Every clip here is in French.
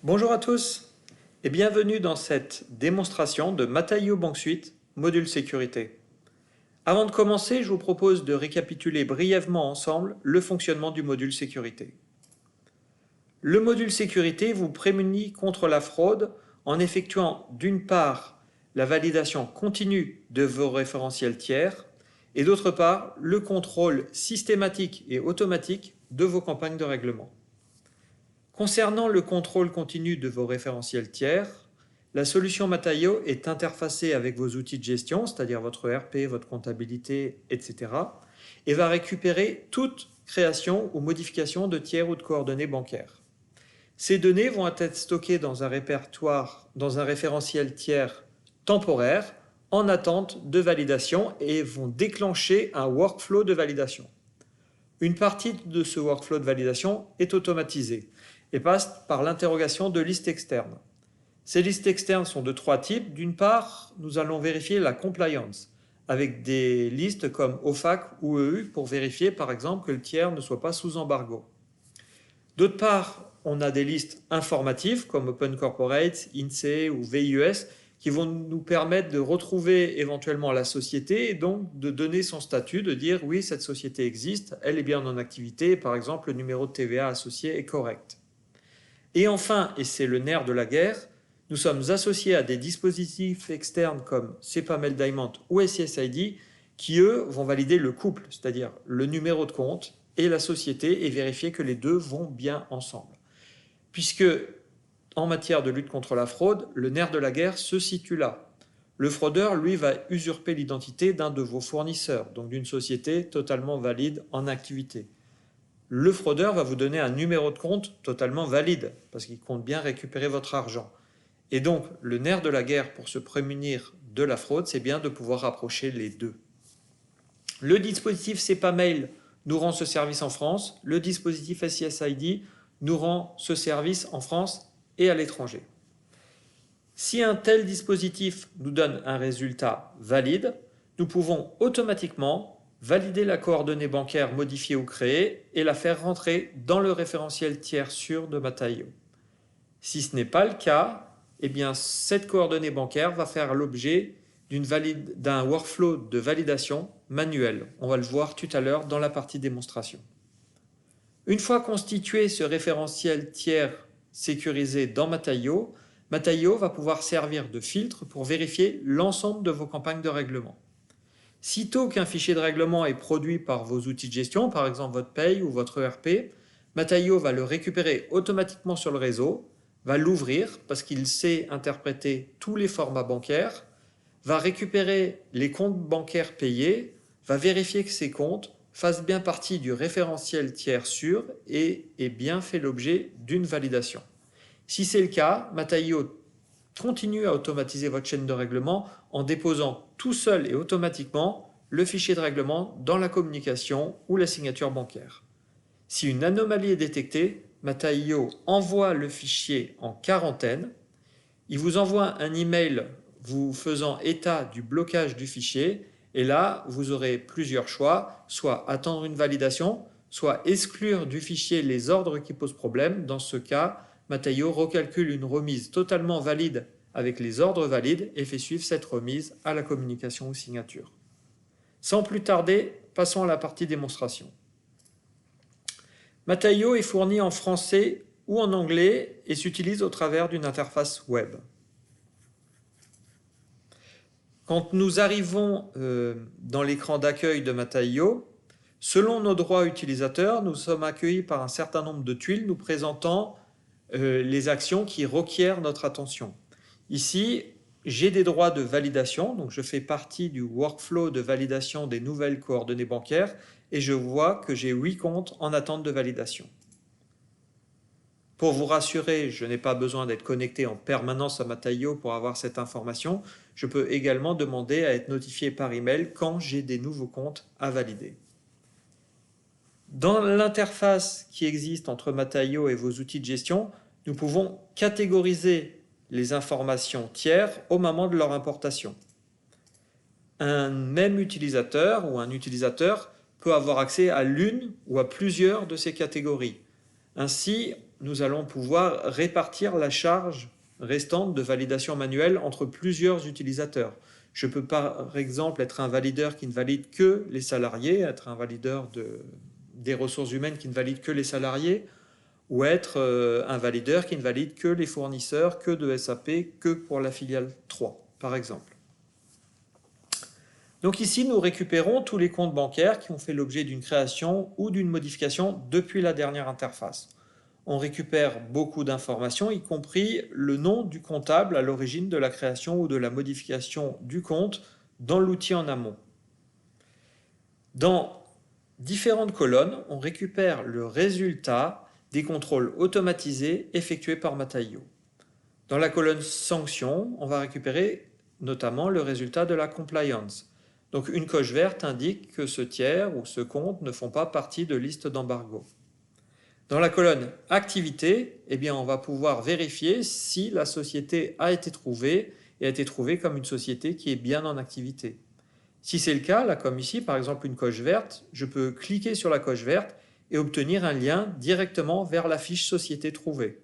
Bonjour à tous et bienvenue dans cette démonstration de Mataio Bank Suite, module sécurité. Avant de commencer, je vous propose de récapituler brièvement ensemble le fonctionnement du module sécurité. Le module sécurité vous prémunit contre la fraude en effectuant d'une part la validation continue de vos référentiels tiers et d'autre part le contrôle systématique et automatique de vos campagnes de règlement. Concernant le contrôle continu de vos référentiels tiers, la solution Mataio est interfacée avec vos outils de gestion, c'est-à-dire votre ERP, votre comptabilité, etc. et va récupérer toute création ou modification de tiers ou de coordonnées bancaires. Ces données vont être stockées dans un référentiel tiers temporaire en attente de validation et vont déclencher un workflow de validation. Une partie de ce workflow de validation est automatisée et passe par l'interrogation de listes externes. Ces listes externes sont de trois types. D'une part, nous allons vérifier la compliance avec des listes comme OFAC ou EU pour vérifier par exemple que le tiers ne soit pas sous embargo. D'autre part, on a des listes informatives comme Open Corporate, INSEE ou VIES qui vont nous permettre de retrouver éventuellement la société et donc de donner son statut, de dire oui, cette société existe, elle est bien en activité, par exemple le numéro de TVA associé est correct. Et enfin, et c'est le nerf de la guerre, nous sommes associés à des dispositifs externes comme CEPA-Mail Diamond ou SCSID qui, eux, vont valider le couple, c'est-à-dire le numéro de compte et la société et vérifier que les deux vont bien ensemble. Puisque, en matière de lutte contre la fraude, le nerf de la guerre se situe là. Le fraudeur, lui, va usurper l'identité d'un de vos fournisseurs, donc d'une société totalement valide en activité. Le fraudeur va vous donner un numéro de compte totalement valide, parce qu'il compte bien récupérer votre argent. Et donc, le nerf de la guerre pour se prémunir de la fraude, c'est bien de pouvoir rapprocher les deux. Le dispositif CEPA-Mail nous rend ce service en France, le dispositif SCSID nous rend ce service en France et à l'étranger. Si un tel dispositif nous donne un résultat valide, nous pouvons automatiquement valider la coordonnée bancaire modifiée ou créée et la faire rentrer dans le référentiel tiers sûr de Mataio. Si ce n'est pas le cas, eh bien cette coordonnée bancaire va faire l'objet d'un workflow de validation manuel. On va le voir tout à l'heure dans la partie démonstration. Une fois constitué ce référentiel tiers sécurisé dans Mataio, Mataio va pouvoir servir de filtre pour vérifier l'ensemble de vos campagnes de règlement. Sitôt qu'un fichier de règlement est produit par vos outils de gestion, par exemple votre paye ou votre ERP, Mataio va le récupérer automatiquement sur le réseau, va l'ouvrir parce qu'il sait interpréter tous les formats bancaires, va récupérer les comptes bancaires payés, va vérifier que ces comptes fassent bien partie du référentiel tiers sûr et aient bien fait l'objet d'une validation. Si c'est le cas, Mataio continue à automatiser votre chaîne de règlement en déposant tout seul et automatiquement le fichier de règlement dans la communication ou la signature bancaire. Si une anomalie est détectée, Mataio envoie le fichier en quarantaine. Il vous envoie un email vous faisant état du blocage du fichier et là, vous aurez plusieurs choix, soit attendre une validation, soit exclure du fichier les ordres qui posent problème. Dans ce cas, Mataio recalcule une remise totalement valide avec les ordres valides et fait suivre cette remise à la communication ou signature. Sans plus tarder, passons à la partie démonstration. Mataio est fourni en français ou en anglais et s'utilise au travers d'une interface web. Quand nous arrivons dans l'écran d'accueil de Mataio, selon nos droits utilisateurs, nous sommes accueillis par un certain nombre de tuiles nous présentant les actions qui requièrent notre attention. Ici, j'ai des droits de validation, donc je fais partie du workflow de validation des nouvelles coordonnées bancaires et je vois que j'ai 8 comptes en attente de validation. Pour vous rassurer, je n'ai pas besoin d'être connecté en permanence à Mataio pour avoir cette information. Je peux également demander à être notifié par email quand j'ai des nouveaux comptes à valider. Dans l'interface qui existe entre Mataio et vos outils de gestion, nous pouvons catégoriser les informations tiers au moment de leur importation. Un même utilisateur ou un utilisateur peut avoir accès à l'une ou à plusieurs de ces catégories. Ainsi, nous allons pouvoir répartir la charge restante de validation manuelle entre plusieurs utilisateurs. Je peux par exemple être un valideur qui ne valide que les salariés, être un valideur des ressources humaines qui ne valide que les salariés, ou être un valideur qui ne valide que les fournisseurs, que de SAP, que pour la filiale 3, par exemple. Donc ici, nous récupérons tous les comptes bancaires qui ont fait l'objet d'une création ou d'une modification depuis la dernière interface. On récupère beaucoup d'informations, y compris le nom du comptable à l'origine de la création ou de la modification du compte dans l'outil en amont. Dans différentes colonnes, on récupère le résultat des contrôles automatisés effectués par Mataio. Dans la colonne sanctions, on va récupérer notamment le résultat de la compliance. Donc une coche verte indique que ce tiers ou ce compte ne font pas partie de liste d'embargo. Dans la colonne activité, eh bien, on va pouvoir vérifier si la société a été trouvée et a été trouvée comme une société qui est bien en activité. Si c'est le cas, là comme ici, par exemple une coche verte, je peux cliquer sur la coche verte et obtenir un lien directement vers la fiche société trouvée.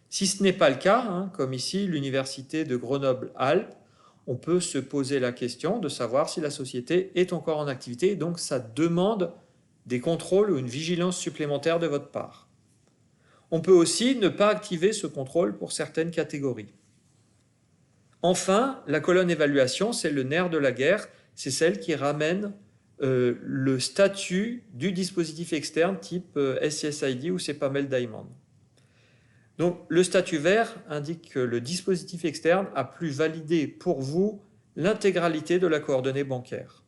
Si ce n'est pas le cas, comme ici l'université de Grenoble-Alpes, on peut se poser la question de savoir si la société est encore en activité, donc ça demande des contrôles ou une vigilance supplémentaire de votre part. On peut aussi ne pas activer ce contrôle pour certaines catégories. Enfin, la colonne évaluation, c'est le nerf de la guerre, c'est celle qui ramène le statut du dispositif externe type SCSID ou CPAML Diamond. Donc le statut vert indique que le dispositif externe a pu valider pour vous l'intégralité de la coordonnée bancaire.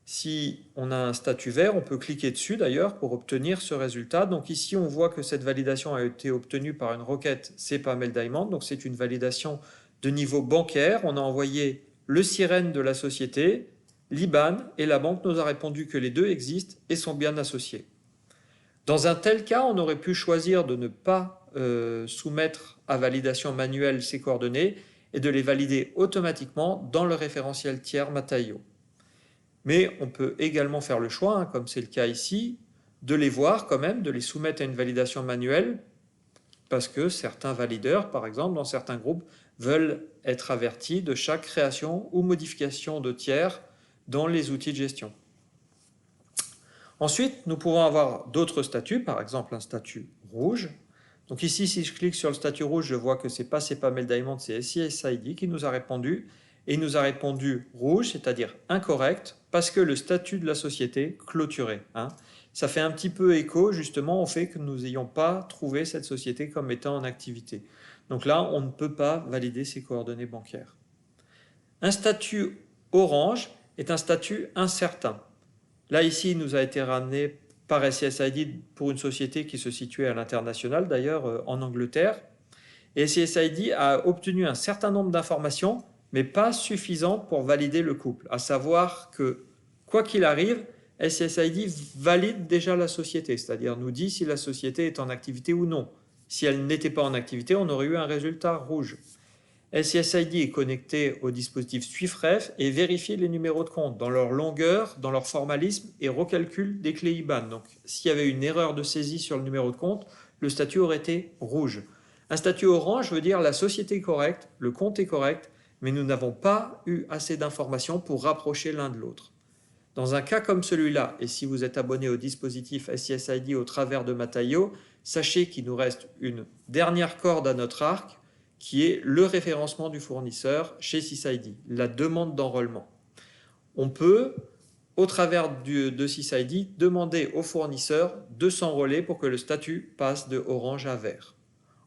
Si on a un statut vert, on peut cliquer dessus d'ailleurs pour obtenir ce résultat. Donc ici, on voit que cette validation a été obtenue par une requête CPAML Diamond. Donc c'est une validation de niveau bancaire. On a envoyé le sirène de la société, l'IBAN, et la banque nous a répondu que les deux existent et sont bien associés. Dans un tel cas, on aurait pu choisir de ne pas soumettre à validation manuelle ces coordonnées et de les valider automatiquement dans le référentiel tiers Mataio. Mais on peut également faire le choix, comme c'est le cas ici, de les voir quand même, de les soumettre à une validation manuelle, parce que certains valideurs, par exemple, dans certains groupes, veulent être avertis de chaque création ou modification de tiers dans les outils de gestion. Ensuite, nous pouvons avoir d'autres statuts, par exemple un statut rouge. Donc ici, si je clique sur le statut rouge, je vois que ce n'est pas CPAML Diamond, c'est SCSID qui nous a répondu. Et il nous a répondu rouge, c'est-à-dire incorrect, parce que le statut de la société clôturé. Ça fait un petit peu écho justement au fait que nous n'ayons pas trouvé cette société comme étant en activité. Donc là, on ne peut pas valider ses coordonnées bancaires. Un statut orange est un statut incertain. Là, ici, il nous a été ramené par SCSID pour une société qui se situait à l'international, d'ailleurs en Angleterre. Et SCSID a obtenu un certain nombre d'informations, mais pas suffisant pour valider le couple. À savoir que, quoi qu'il arrive, SCSID valide déjà la société, c'est-à-dire nous dit si la société est en activité ou non. Si elle n'était pas en activité, on aurait eu un résultat rouge. SCSID est connecté au dispositif SwiftRef et vérifie les numéros de compte dans leur longueur, dans leur formalisme et recalcule des clés IBAN. Donc, s'il y avait une erreur de saisie sur le numéro de compte, le statut aurait été rouge. Un statut orange veut dire la société est correcte, le compte est correct, mais nous n'avons pas eu assez d'informations pour rapprocher l'un de l'autre. Dans un cas comme celui-là, et si vous êtes abonné au dispositif SCSID au travers de Mataio, sachez qu'il nous reste une dernière corde à notre arc, qui est le référencement du fournisseur chez SysID, la demande d'enrôlement. On peut, au travers de SysID, demander au fournisseur de s'enrôler pour que le statut passe de orange à vert.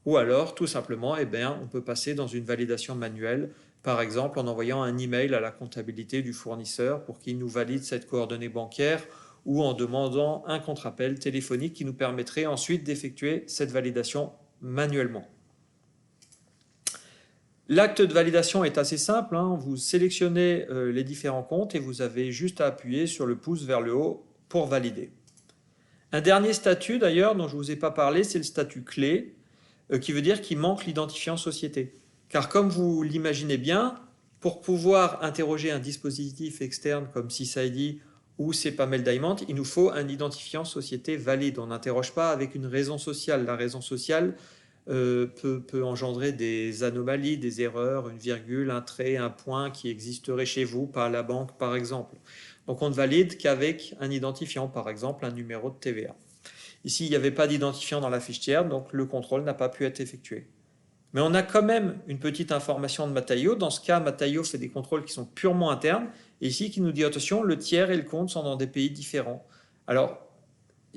Ou alors, tout simplement, on peut passer dans une validation manuelle, par exemple en envoyant un email à la comptabilité du fournisseur pour qu'il nous valide cette coordonnée bancaire ou en demandant un contre-appel téléphonique qui nous permettrait ensuite d'effectuer cette validation manuellement. L'acte de validation est assez simple, vous sélectionnez les différents comptes et vous avez juste à appuyer sur le pouce vers le haut pour valider. Un dernier statut d'ailleurs dont je ne vous ai pas parlé, c'est le statut clé, qui veut dire qu'il manque l'identifiant société. Car comme vous l'imaginez bien, pour pouvoir interroger un dispositif externe comme SysID ou c'est pas Mel Diamond, il nous faut un identifiant société valide. On n'interroge pas avec une raison sociale. La raison sociale peut engendrer des anomalies, des erreurs, une virgule, un trait, un point qui existerait chez vous, pas à la banque par exemple. Donc on ne valide qu'avec un identifiant, par exemple un numéro de TVA. Ici, il n'y avait pas d'identifiant dans la fiche tiers, donc le contrôle n'a pas pu être effectué. Mais on a quand même une petite information de Mataio. Dans ce cas, Mataio fait des contrôles qui sont purement internes. Et ici, qui nous dit, attention, le tiers et le compte sont dans des pays différents. Alors,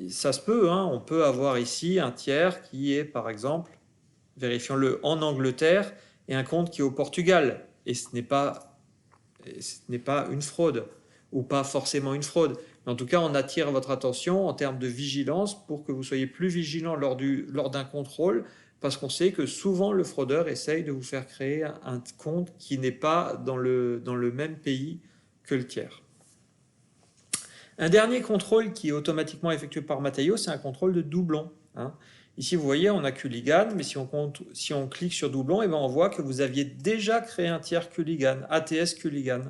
ça se peut, hein, on peut avoir ici un tiers qui est, par exemple, vérifions-le, en Angleterre, et un compte qui est au Portugal. Et ce n'est pas une fraude, ou pas forcément une fraude. Mais en tout cas, on attire votre attention en termes de vigilance pour que vous soyez plus vigilant lors d'un contrôle, parce qu'on sait que souvent le fraudeur essaye de vous faire créer un compte qui n'est pas dans le même pays que le tiers. Un dernier contrôle qui est automatiquement effectué par Mataio, c'est un contrôle de doublon. Hein. Ici, vous voyez, on a Culligan, mais si on clique sur doublon, et ben on voit que vous aviez déjà créé un tiers Culligan, ATS Culligan.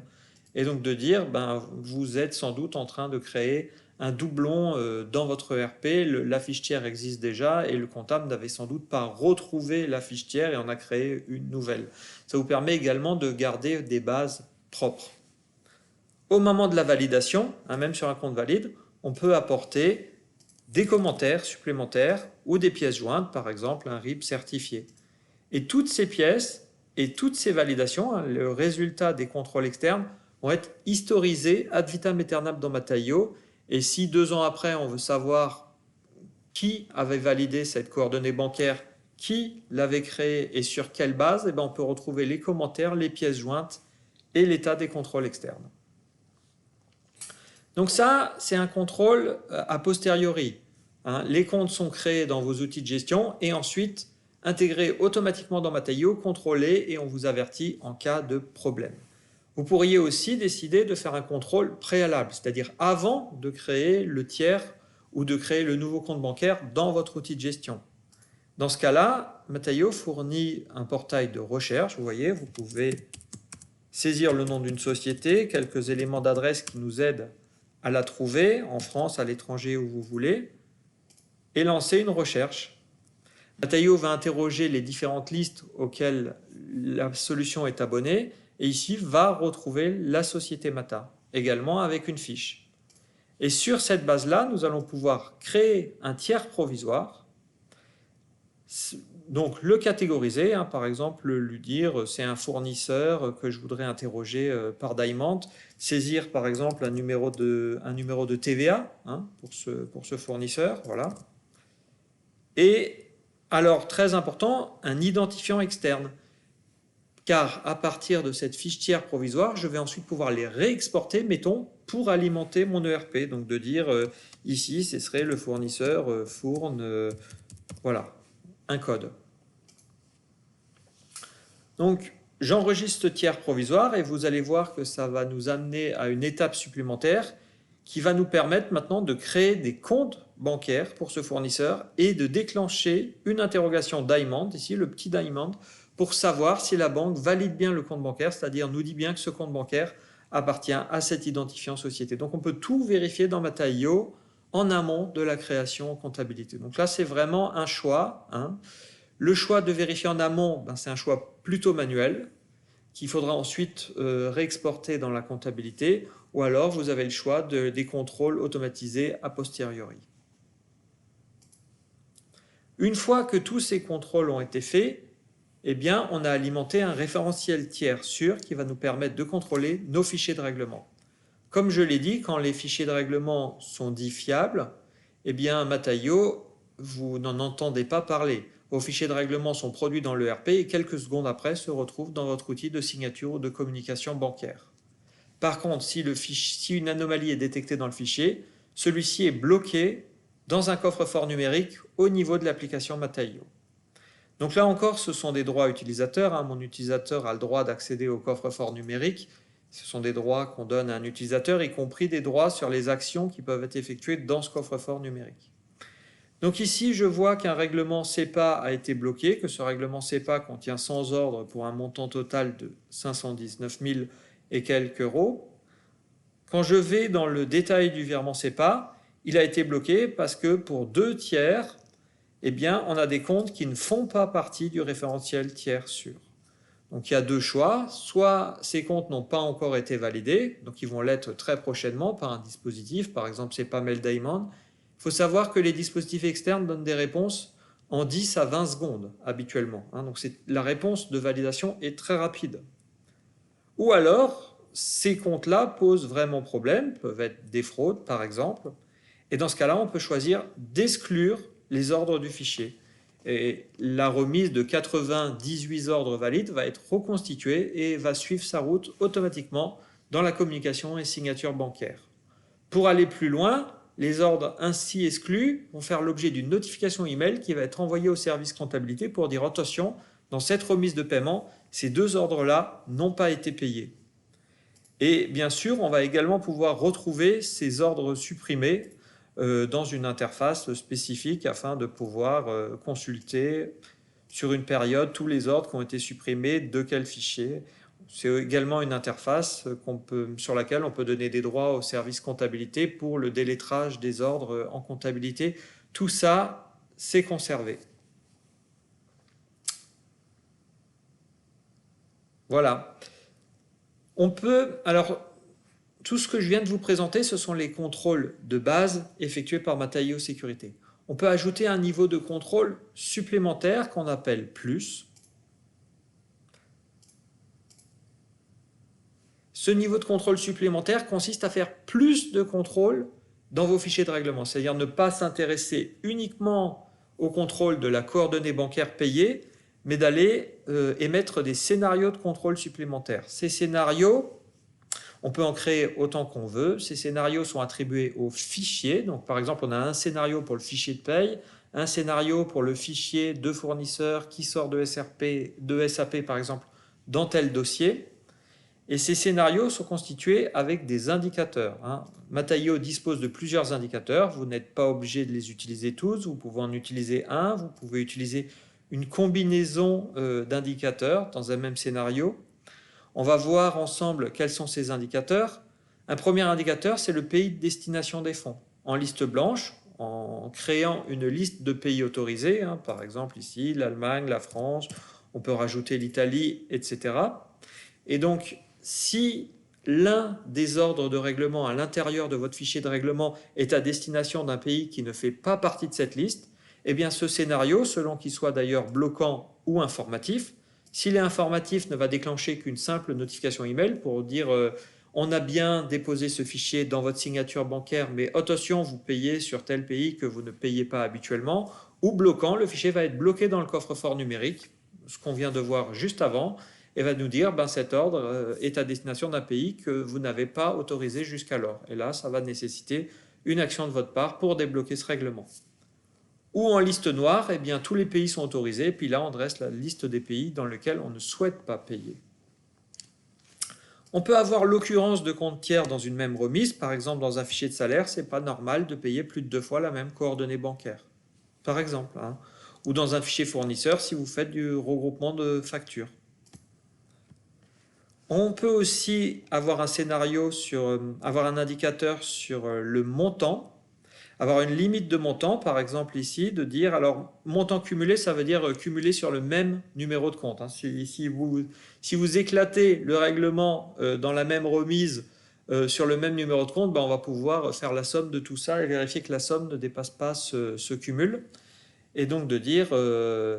Et donc de dire, ben, vous êtes sans doute en train de créer un doublon dans votre ERP, la fiche tiers existe déjà et le comptable n'avait sans doute pas retrouvé la fiche tiers et en a créé une nouvelle. Ça vous permet également de garder des bases propres. Au moment de la validation, hein, même sur un compte valide, on peut apporter des commentaires supplémentaires ou des pièces jointes, par exemple un RIB certifié. Et toutes ces pièces et toutes ces validations, hein, le résultat des contrôles externes, vont être historisés ad vitam aeternam dans Mataio. Et si 2 ans après, on veut savoir qui avait validé cette coordonnée bancaire, qui l'avait créée et sur quelle base, eh bien, on peut retrouver les commentaires, les pièces jointes et l'état des contrôles externes. Donc ça, c'est un contrôle a posteriori. Hein. Les comptes sont créés dans vos outils de gestion et ensuite intégrés automatiquement dans Mataio, contrôlés et on vous avertit en cas de problème. Vous pourriez aussi décider de faire un contrôle préalable, c'est-à-dire avant de créer le tiers ou de créer le nouveau compte bancaire dans votre outil de gestion. Dans ce cas-là, Mataio fournit un portail de recherche. Vous voyez, vous pouvez saisir le nom d'une société, quelques éléments d'adresse qui nous aident à la trouver, en France, à l'étranger, où vous voulez, et lancer une recherche. Mataio va interroger les différentes listes auxquelles la solution est abonnée, et ici va retrouver la société Mata, également avec une fiche. Et sur cette base-là, nous allons pouvoir créer un tiers provisoire, donc le catégoriser, hein, par exemple lui dire c'est un fournisseur que je voudrais interroger par Diamond, saisir par exemple un numéro de TVA hein, pour ce fournisseur, voilà. Et alors très important, un identifiant externe, car à partir de cette fiche tiers provisoire, je vais ensuite pouvoir les réexporter, mettons, pour alimenter mon ERP, donc de dire ici ce serait le fournisseur fourne, voilà, un code. Donc, j'enregistre ce tiers provisoire et vous allez voir que ça va nous amener à une étape supplémentaire qui va nous permettre maintenant de créer des comptes bancaires pour ce fournisseur et de déclencher une interrogation Diamond, ici le petit Diamond, pour savoir si la banque valide bien le compte bancaire, c'est-à-dire nous dit bien que ce compte bancaire appartient à cet identifiant société. Donc, on peut tout vérifier dans Mataio en amont de la création en comptabilité. Donc là, c'est vraiment un choix. Hein. Le choix de vérifier en amont, ben, c'est un choix plutôt manuel qu'il faudra ensuite réexporter dans la comptabilité ou alors vous avez le choix des contrôles automatisés a posteriori. Une fois que tous ces contrôles ont été faits, eh bien, on a alimenté un référentiel tiers sûr qui va nous permettre de contrôler nos fichiers de règlement. Comme je l'ai dit, quand les fichiers de règlement sont dits fiables, eh bien, Mataio, vous n'en entendez pas parler. Vos fichiers de règlement sont produits dans l'ERP et quelques secondes après se retrouvent dans votre outil de signature ou de communication bancaire. Par contre, si une anomalie est détectée dans le fichier, celui-ci est bloqué dans un coffre-fort numérique au niveau de l'application Mataio. Donc là encore, ce sont des droits utilisateurs. Hein. Mon utilisateur a le droit d'accéder au coffre-fort numérique. Ce sont des droits qu'on donne à un utilisateur, y compris des droits sur les actions qui peuvent être effectuées dans ce coffre-fort numérique. Donc ici, je vois qu'un règlement SEPA a été bloqué, que ce règlement SEPA contient 100 ordres pour un montant total de 519 000 et quelques euros, Quand je vais dans le détail du virement SEPA, il a été bloqué parce que pour 2 tiers, eh bien, on a des comptes qui ne font pas partie du référentiel tiers sûr. Donc il y a 2 choix, soit ces comptes n'ont pas encore été validés, donc ils vont l'être très prochainement par un dispositif, par exemple SEPA Mail Diamond. Il faut savoir que les dispositifs externes donnent des réponses en 10 à 20 secondes habituellement, donc la réponse de validation est très rapide. Ou alors, ces comptes-là posent vraiment problème, peuvent être des fraudes par exemple, et dans ce cas-là, on peut choisir d'exclure les ordres du fichier. Et la remise de 98 ordres valides va être reconstituée et va suivre sa route automatiquement dans la communication et signature bancaire. Pour aller plus loin, les ordres ainsi exclus vont faire l'objet d'une notification email qui va être envoyée au service comptabilité pour dire attention, dans cette remise de paiement, ces 2 ordres-là n'ont pas été payés. Et bien sûr, on va également pouvoir retrouver ces ordres supprimés dans une interface spécifique afin de pouvoir consulter sur une période tous les ordres qui ont été supprimés, de quel fichier. C'est également une interface sur laquelle on peut donner des droits au service comptabilité pour le délettrage des ordres en comptabilité. Tout ça, c'est conservé. Voilà. Alors, tout ce que je viens de vous présenter, ce sont les contrôles de base effectués par Mataio Sécurité. On peut ajouter un niveau de contrôle supplémentaire qu'on appelle plus. Ce niveau de contrôle supplémentaire consiste à faire plus de contrôles dans vos fichiers de règlement, c'est-à-dire ne pas s'intéresser uniquement au contrôle de la coordonnée bancaire payée, mais d'aller émettre des scénarios de contrôle supplémentaires. Ces scénarios, on peut en créer autant qu'on veut. Ces scénarios sont attribués au fichier. Donc, par exemple, on a un scénario pour le fichier de paye, un scénario pour le fichier de fournisseur qui sort de SAP, par exemple, dans tel dossier. Et ces scénarios sont constitués avec des indicateurs. Mataio dispose de plusieurs indicateurs. Vous n'êtes pas obligé de les utiliser tous. Vous pouvez en utiliser un. Vous pouvez utiliser une combinaison d'indicateurs dans un même scénario. On va voir ensemble quels sont ces indicateurs. Un premier indicateur, c'est le pays de destination des fonds. En liste blanche, en créant une liste de pays autorisés, par exemple ici, l'Allemagne, la France, on peut rajouter l'Italie, etc. Et donc, si l'un des ordres de règlement à l'intérieur de votre fichier de règlement est à destination d'un pays qui ne fait pas partie de cette liste, eh bien ce scénario, selon qu'il soit d'ailleurs bloquant ou informatif, s'il est informatif, ne va déclencher qu'une simple notification email pour dire on a bien déposé ce fichier dans votre signature bancaire, mais attention, vous payez sur tel pays que vous ne payez pas habituellement. Ou bloquant, le fichier va être bloqué dans le coffre-fort numérique, ce qu'on vient de voir juste avant, et va nous dire cet ordre est à destination d'un pays que vous n'avez pas autorisé jusqu'alors. Et là, ça va nécessiter une action de votre part pour débloquer ce règlement. Ou en liste noire, eh bien, tous les pays sont autorisés, et puis là, on dresse la liste des pays dans lesquels on ne souhaite pas payer. On peut avoir l'occurrence de comptes tiers dans une même remise. Par exemple, dans un fichier de salaire, ce n'est pas normal de payer plus de 2 fois la même coordonnée bancaire. Par exemple. Ou dans un fichier fournisseur, si vous faites du regroupement de factures. On peut aussi avoir un scénario avoir un indicateur sur le montant, avoir une limite de montant, par exemple ici, de dire, alors montant cumulé, ça veut dire cumulé sur le même numéro de compte. Si vous éclatez le règlement dans la même remise sur le même numéro de compte, on va pouvoir faire la somme de tout ça et vérifier que la somme ne dépasse pas ce cumul. Et donc de dire,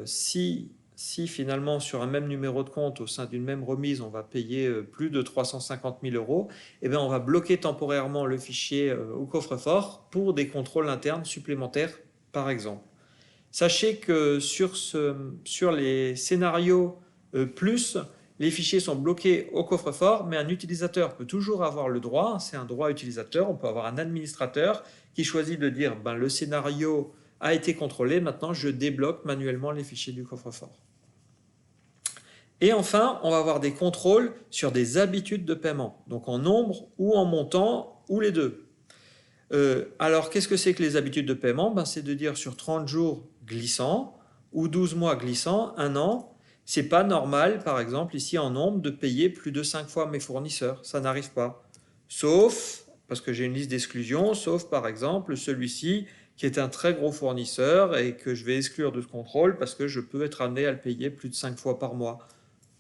si finalement sur un même numéro de compte, au sein d'une même remise, on va payer plus de 350 000 €, eh bien on va bloquer temporairement le fichier au coffre-fort pour des contrôles internes supplémentaires, par exemple. Sachez que sur les scénarios plus, les fichiers sont bloqués au coffre-fort, mais un utilisateur peut toujours avoir le droit, c'est un droit utilisateur, on peut avoir un administrateur qui choisit de dire le scénario a été contrôlé, maintenant je débloque manuellement les fichiers du coffre-fort. Et enfin, on va avoir des contrôles sur des habitudes de paiement, donc en nombre ou en montant, ou les deux. Alors, qu'est-ce que c'est que les habitudes de paiement? C'est de dire sur 30 jours glissants, ou 12 mois glissants, 1 an, c'est pas normal, par exemple, ici en nombre, de payer plus de 5 fois mes fournisseurs, ça n'arrive pas. sauf, parce que j'ai une liste d'exclusion, sauf par exemple celui-ci qui est un très gros fournisseur et que je vais exclure de ce contrôle parce que je peux être amené à le payer plus de 5 fois par mois.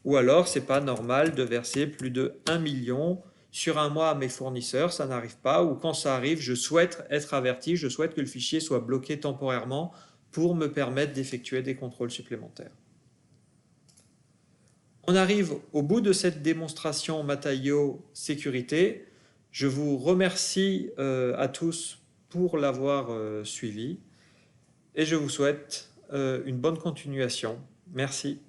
Ou alors, c'est pas normal de verser plus de 1 million sur un mois à mes fournisseurs, ça n'arrive pas, ou quand ça arrive, je souhaite être averti, je souhaite que le fichier soit bloqué temporairement pour me permettre d'effectuer des contrôles supplémentaires. On arrive au bout de cette démonstration Mataio sécurité. Je vous remercie à tous pour l'avoir suivi et je vous souhaite une bonne continuation. Merci.